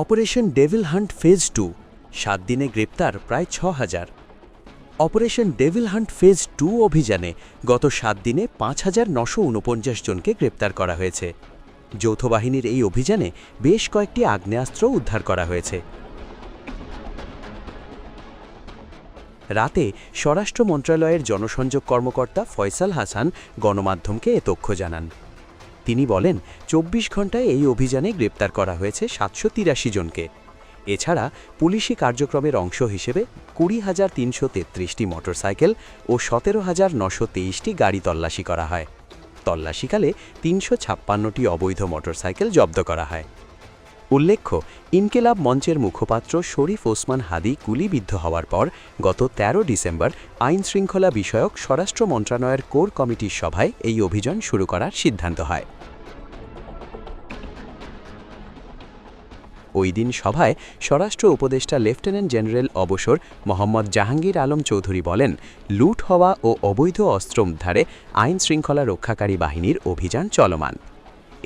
Operation devil hunt phase 2 7 দিনে গ্রেপ্তার প্রায় ৬,০০০। অপারেশন ডেভিল হান্ট ফেজ 2 অভিযানে গত 7 দিনে ৫,৯৪৯ জনকে গ্রেপ্তার করা হয়েছে। যৌথ বাহিনীর এই অভিযানে বেশ কয়েকটি আগ্নেয়াস্ত্র উদ্ধার করা হয়েছে। রাতে স্বরাষ্ট্র মন্ত্রণালয়ের জনসংযোগ কর্মকর্তা ফয়সাল হাসান গণমাধ্যমকে এ তথ্য জানান। তিনি বলেন, ২৪ ঘণ্টায় এই অভিযানে গ্রেপ্তার করা হয়েছে ৭৮৩ জনকে। এছাড়া পুলিশি কার্যক্রমের অংশ হিসেবে ২০,৩৩৩টি মোটরসাইকেল ও ১৭,৯২৩টি গাড়ি তল্লাশি করা হয়। তল্লাশিকালে ৩৫৬টি অবৈধ মোটরসাইকেল জব্দ করা হয়। উল্লেখ্য, ইনকেলাব মঞ্চের মুখপাত্র শরীফ ওসমান হাদি গুলিবিদ্ধ হওয়ার পর গত ১৩ ডিসেম্বর আইনশৃঙ্খলা বিষয়ক স্বরাষ্ট্র মন্ত্রণালয়ের কোর কমিটির সভায় এই অভিযান শুরু করার সিদ্ধান্ত হয়। ওই দিন সভায় স্বরাষ্ট্র উপদেষ্টা লেফটেন্যান্ট জেনারেল অবসর মোহাম্মদ জাহাঙ্গীর আলম চৌধুরী বলেন, লুট হওয়া ও অবৈধ অস্ত্র উদ্ধারে আইনশৃঙ্খলা রক্ষাকারী বাহিনীর অভিযান চলমান।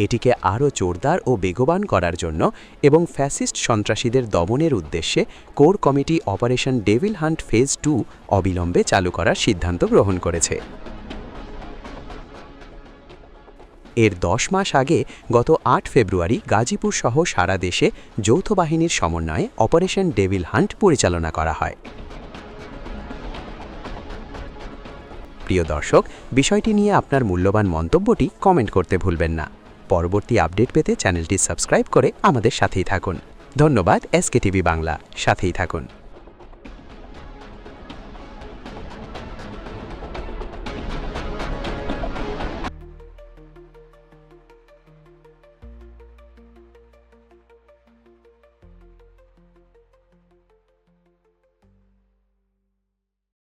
এটিকে আরও জোরদার ও বেগবান করার জন্য এবং ফ্যাসিস্ট সন্ত্রাসীদের দমনের উদ্দেশ্যে core committee operation devil hunt phase 2 অবিলম্বে চালু করার সিদ্ধান্ত গ্রহণ করেছে। এর ১০ মাস আগে গত ৮ ফেব্রুয়ারি গাজীপুর সহ সারা দেশে যৌথ বাহিনীর সমন্বয়ে অপারেশন ডেভিল হান্ট পরিচালনা করা হয়। প্রিয় দর্শক, বিষয়টি নিয়ে আপনার মূল্যবান মন্তব্যটি কমেন্ট করতে ভুলবেন না। পরবর্তী আপডেট পেতে চ্যানেলটি সাবস্ক্রাইব করে আমাদের সাথেই থাকুন। ধন্যবাদ। এসকে টিভি বাংলা, সাথেই থাকুন।